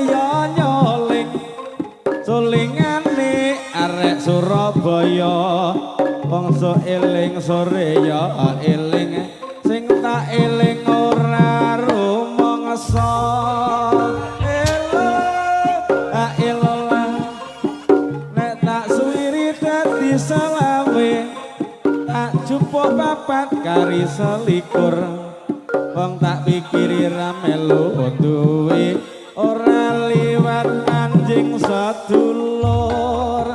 saya nyoling sulingane arek Surabaya bangsa eling sore ya eling sing tak eling ora rumangsa elola nek tak suwiri dadi selawe tak jupuk papat kari selikur wong tak pikiri ra melu duwe ora liwat anjing sedulur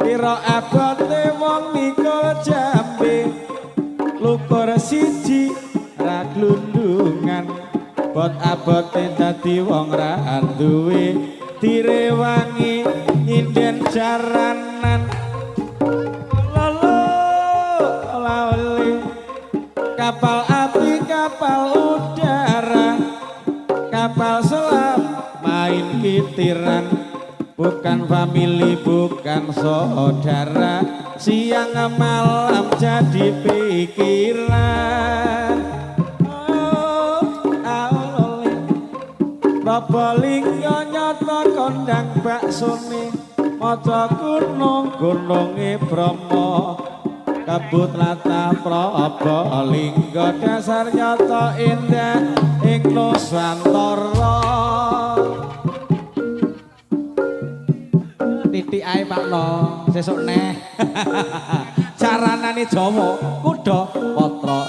pira abote wong mikul jambe lukur siji ra glundungan bot abote dadi wong ra duwe direwangi nyinden jaranan kapal api kapal udara kapal selam main kitiran bukan famili bukan saudara siang malam jadi pikiran Probolinggo nyoto kondang baksone maca gunung-gununge Bromo kabut lata Probolinggo dasar nyoto indah ing Nusantara titik ae Pak No sesuk neh caranane Jawa kuda patra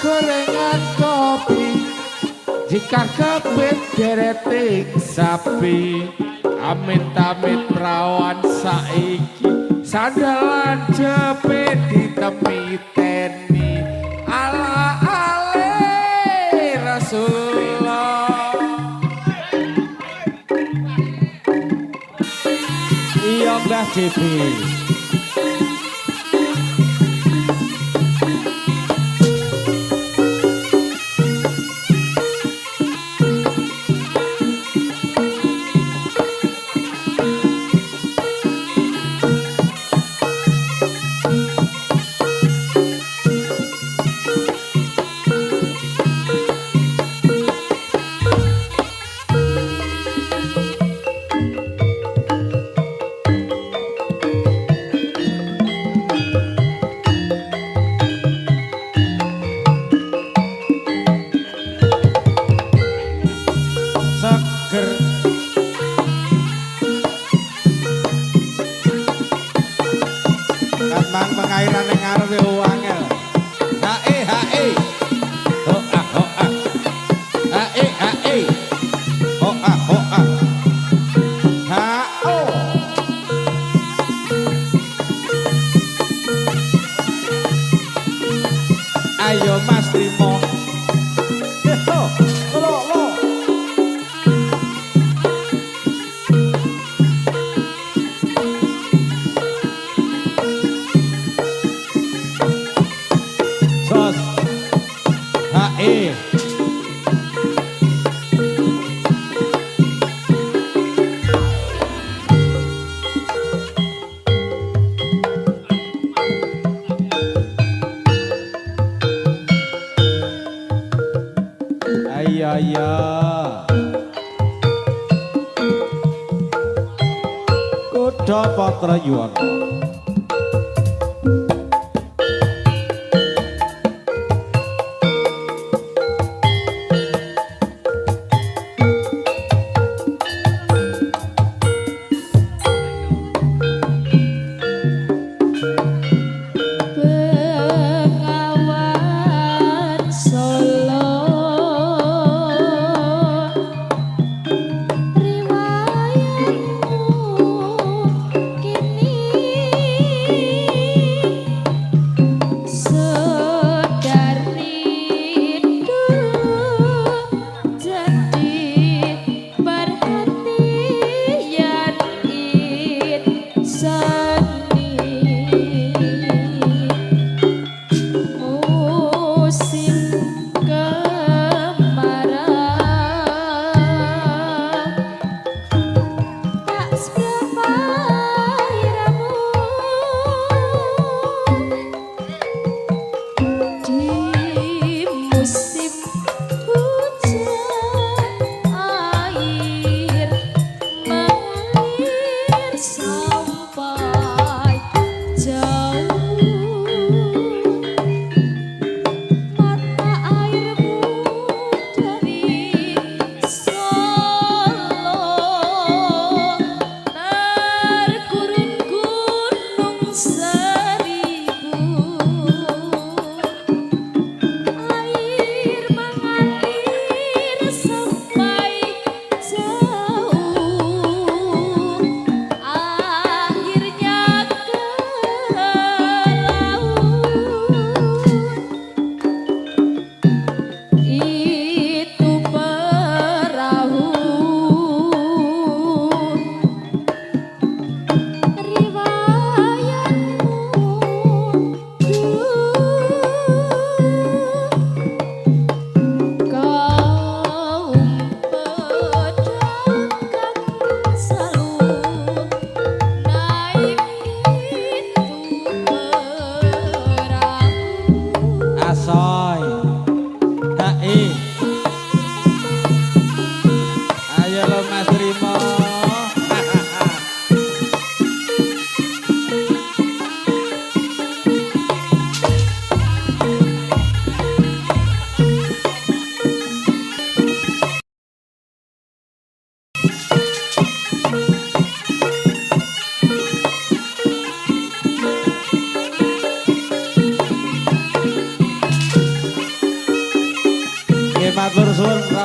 gorengan kopi jika kebet deretik sapi amit-amit perawan saiki sandalan cepet ditemiteni ala ale Rasulullah iya Mbah Jibi ayo Mas Trimo sos hae Ayah Kuda Patra Yuwana Riwayatmu kini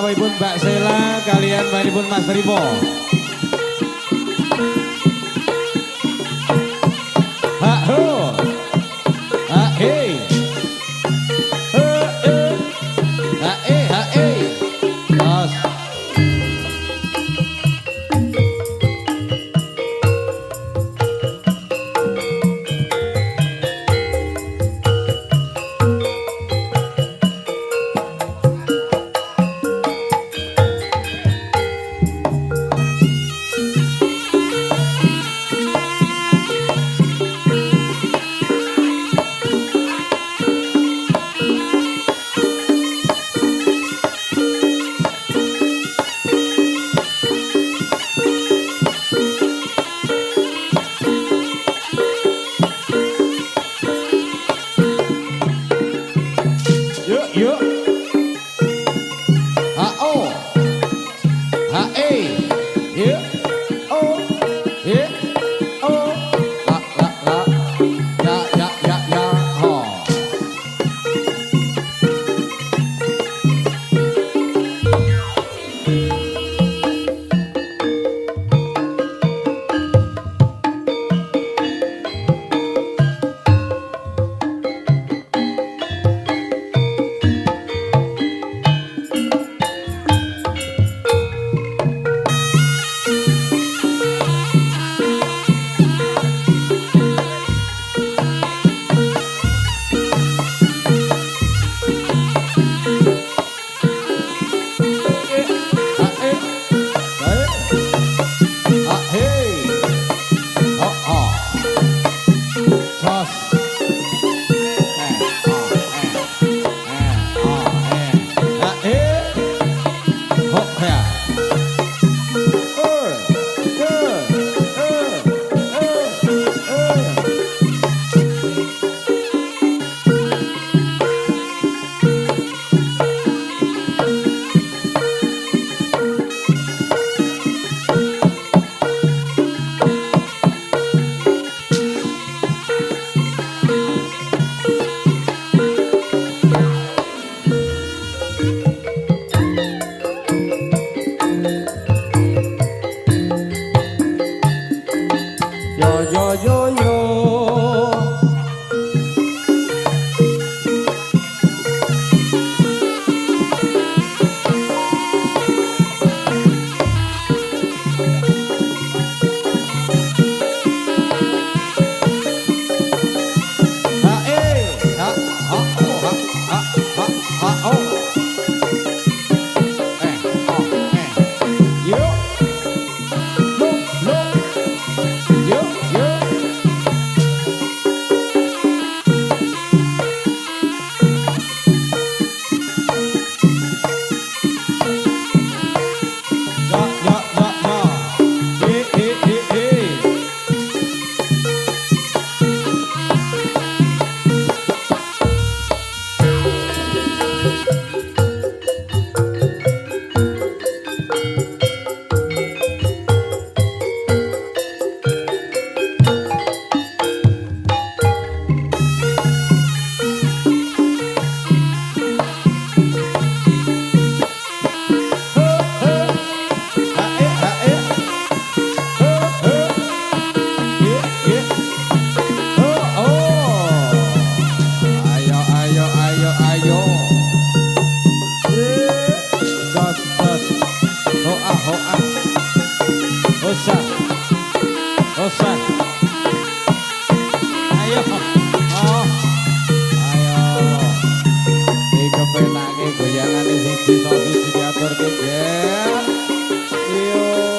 rawuhipun Mbak Sela kalian panjenenganipun Mas Rimo. Ha ho. Ha he. Ha e ha e. Terus. Yuk. Ha-o. Ha-e. Yuk. O. Yuk. O. La. Ya. Ho. Yo. Osan. Ayo. Oh. Ayo. Iki kepenake goyangane siji siji diaturke, Ger. Yo.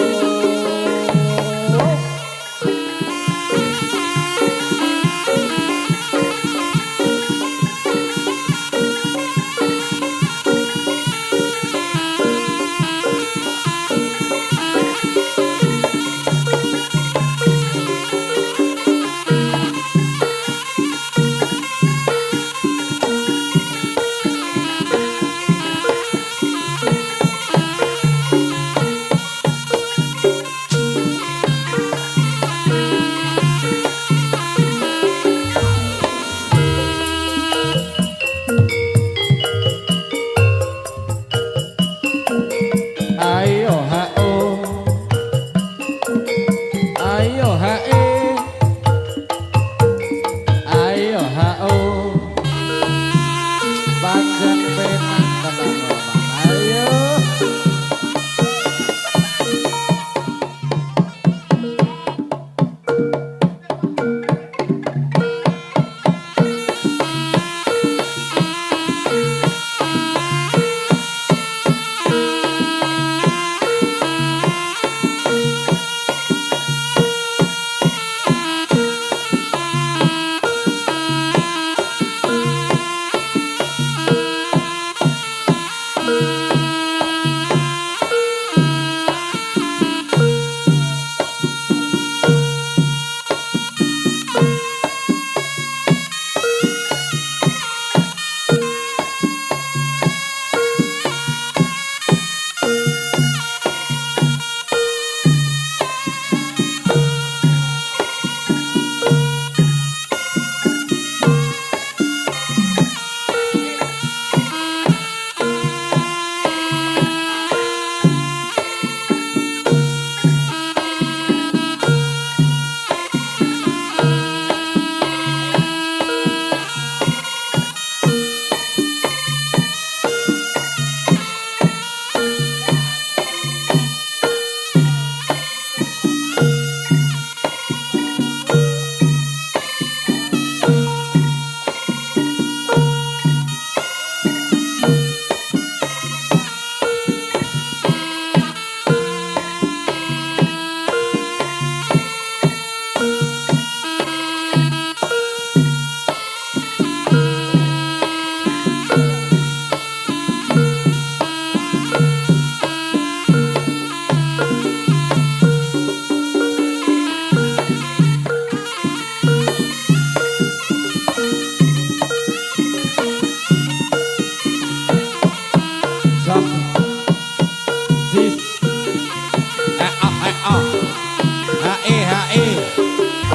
sis.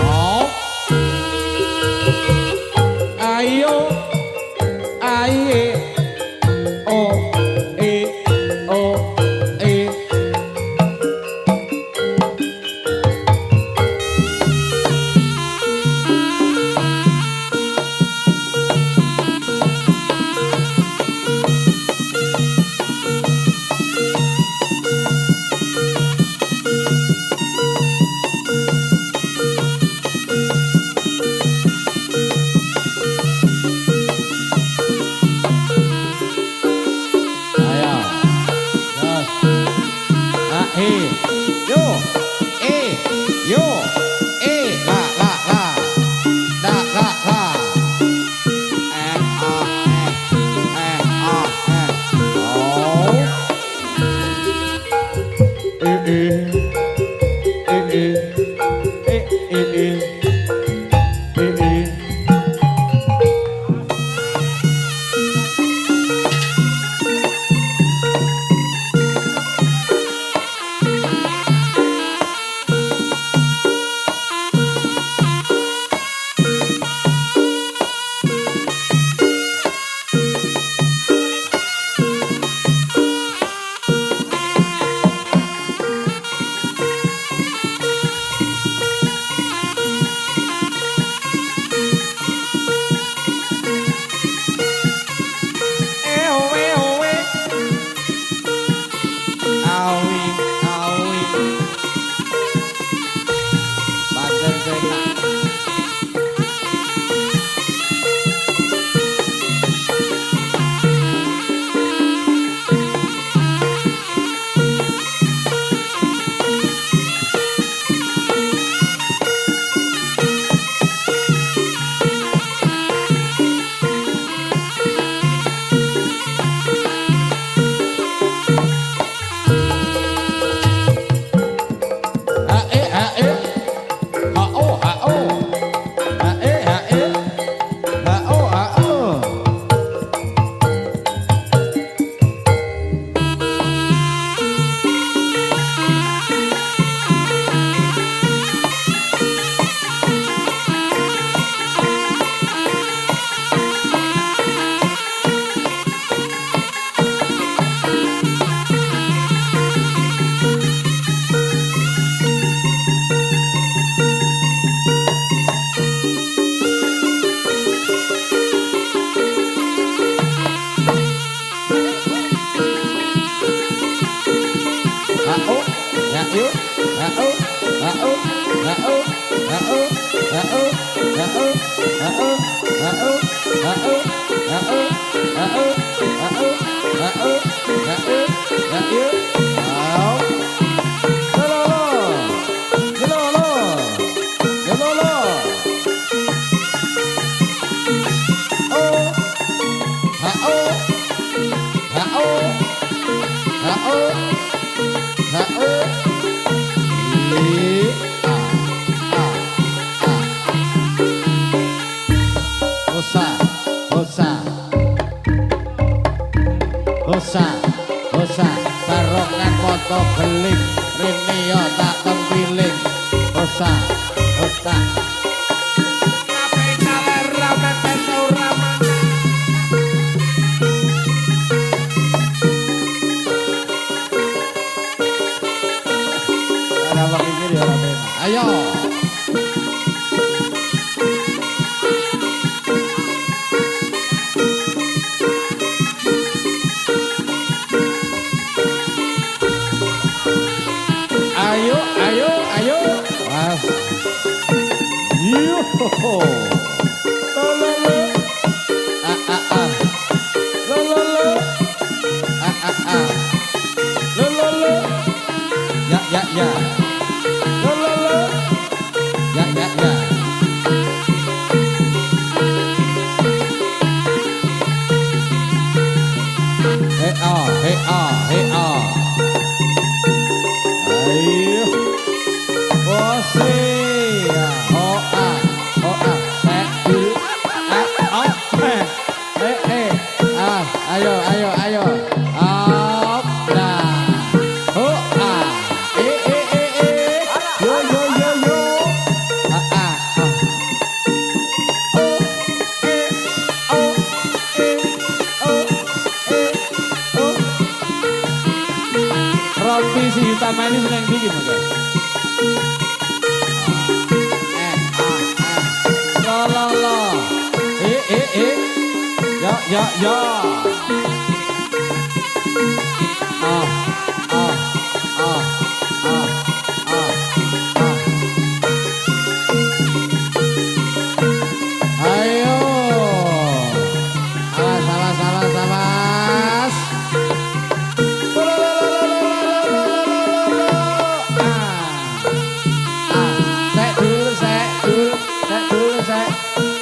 Oh. Ayo. Aye. Oh. Oh. Osa barongan foto beling rene yo tak tempiling osa ngapain kaler rame pesa ora ada wakil kiri ora ayo rompi si hitam ini seneng diki mungkin. Lo. Ya. Ayo. Awas. Sek.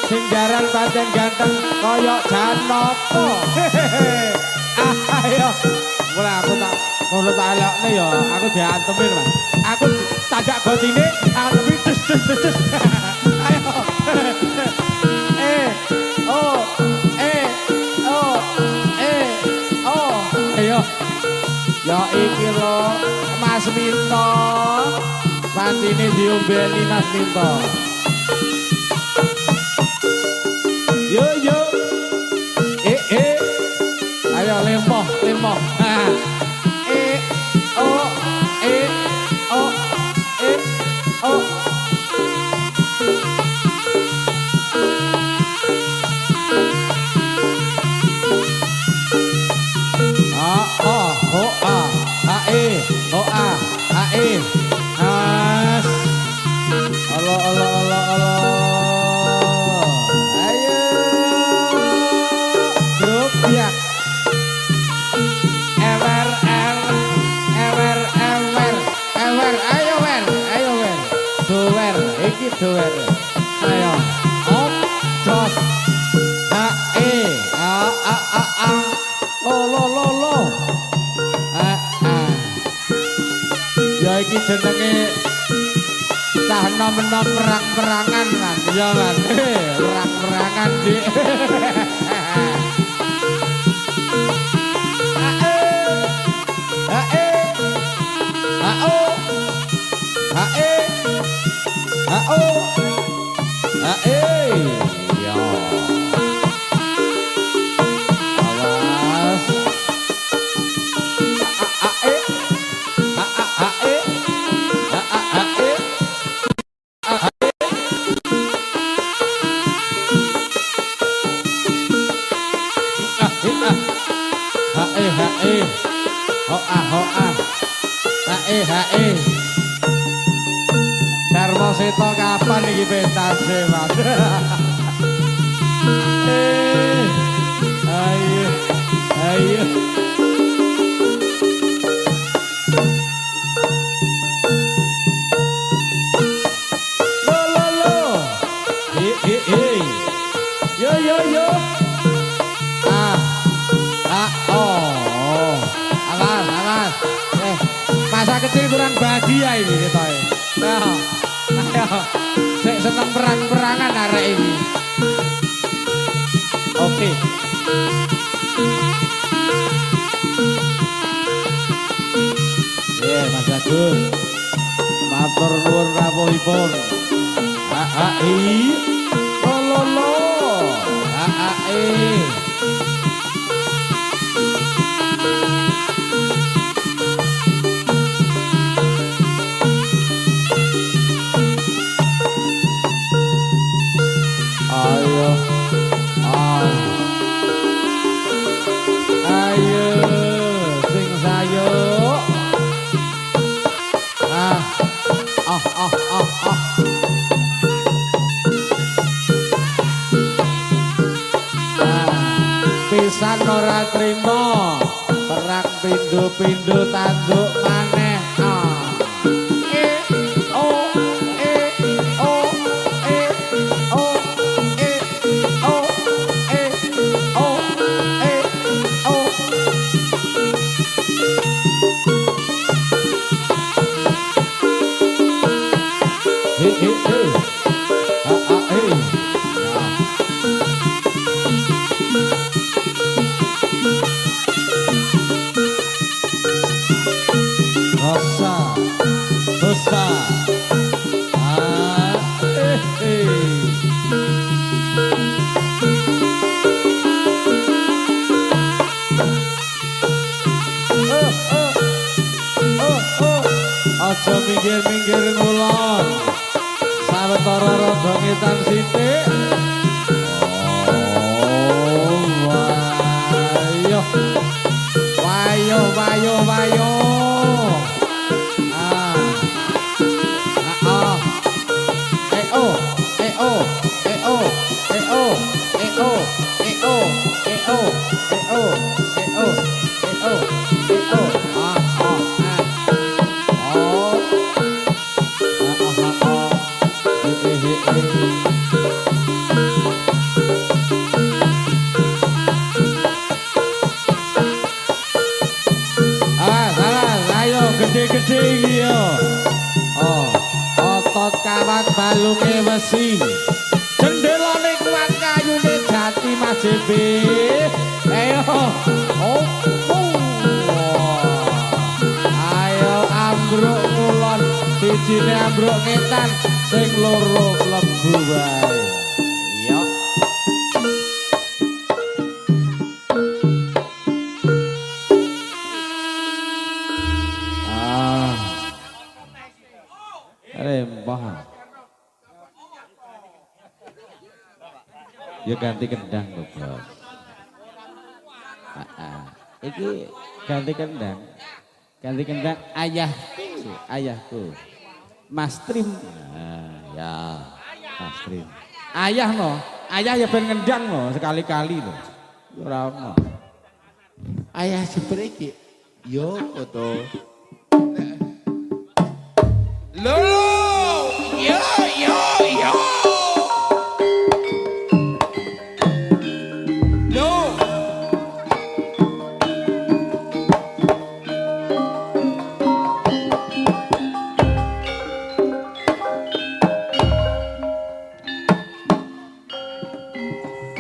Sing jaran pancen ganteng koyok Janopo. Ayo. Mulai aku tak ngono tak elokne ya, aku diantemin, Mas. Aku tajak gotine, antemi des. Ayo. Ayo. Ya iki lho, Mas Minto. Pantine diombeni Mas Minto. Yo. Ayo lempoh. As. Allah. Ayo. Grup ya. Ewer. Ayo wer. Dower. Iki dower. Ayo. Op. Jos. Lo. Ya iki jenenge cah nom-nom perang-perangan kan. Ya kan. Perang-perangan Dik. Ya. Awas. Hae. Sarmo Seto kapan iki pentase, Mas? Ayo. Lo. Yo. Awas. Masa kecil kurang bahagia ini kita. Ayo. Sik seneng perang-perangan arek ini. Oke. Mas Agus. Matur nuwun rawuhipun. Lo. Ayo sing sayo. Pisan ora trimo perang pindho-pindho tanduk maneh. Aja minggir-minggir ngulon. Sawetara rada ngetan sithik. Oh, wayo. Wayo, wayo, wayo. Ah. Ah. Oh. Oh. Oh. Oh. Oh. Oh. Oh. Oh. Oh. Gede-gede iki yo. Oh, otot kawat balunge wesi. Jendelane kuat kayune jati Mas JB. Ayo. Oh. Ayo ambruk kulon, sijine ambruk ngetan, sing loro mlebu wae. Yo. Rempah. Ya ganti kendang lho, Bos. Iki ganti kendang. Ganti kendang ayahku. Mas Trim. Nah, ya, Mas Trim. Ayah no, ayah ya ben ngendang no sekali-kali lho. Ora ono. Ayah seperti yo foto. Lolo, yo. No.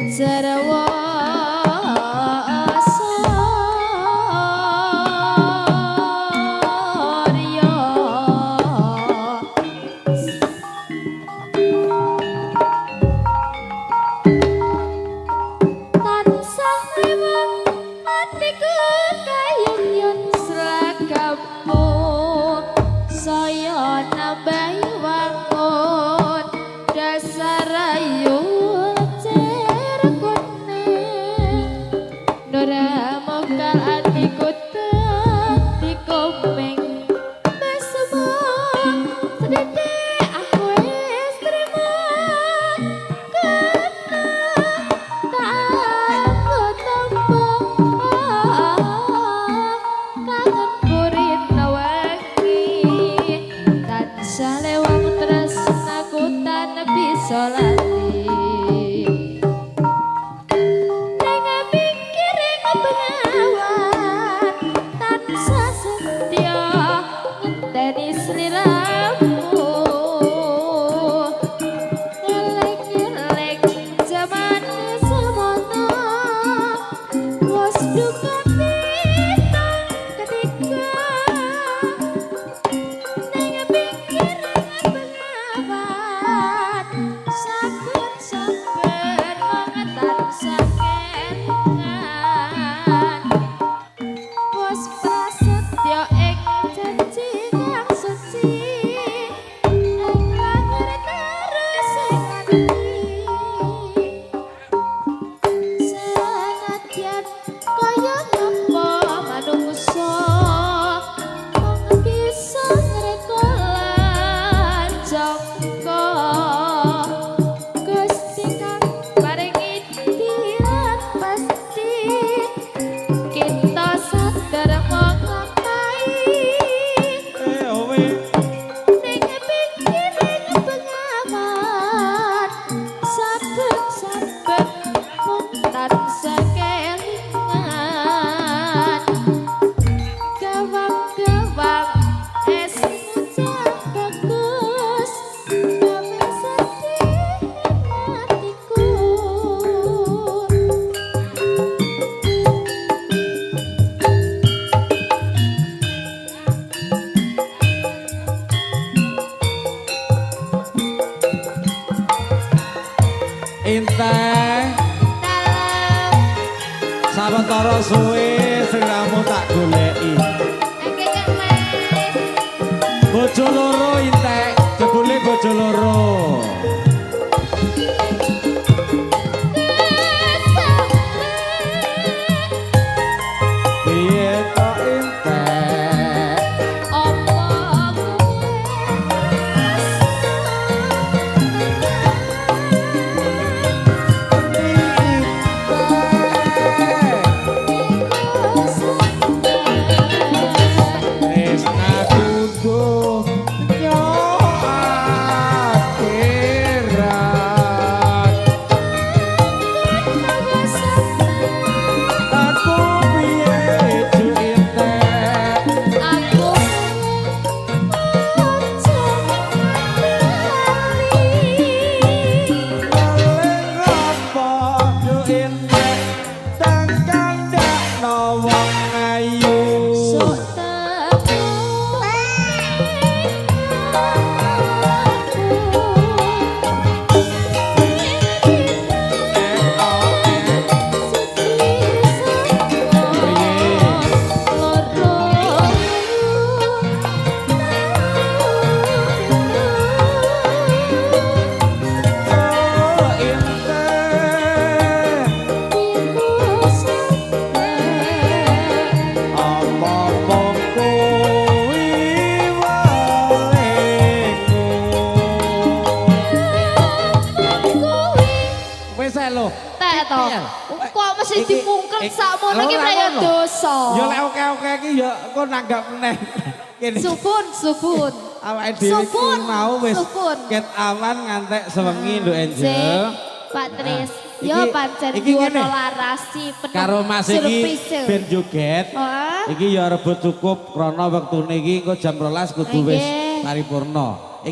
Sarawa Inteh sawetara suwe sliramu tak goleki. bojo loro intek, jebule bojo loro. Piye kok intek? Kok mesti dipungkel sakmono iki praya dosa. Ya lek oke-oke iki ya engko nanggap meneh. Kene. Sukun. Awake dhewe iki mau wis ket aman ngantek sewengi nduk Angel. Pak Tris, Iki- yo pancen iki ngene. Yono larasi penuh Karo Mas iki surprise. ben joget. Wah. Iki ya rebut cukup krana wektune iki engko jam 12 kudu wis Nggih. paripurna.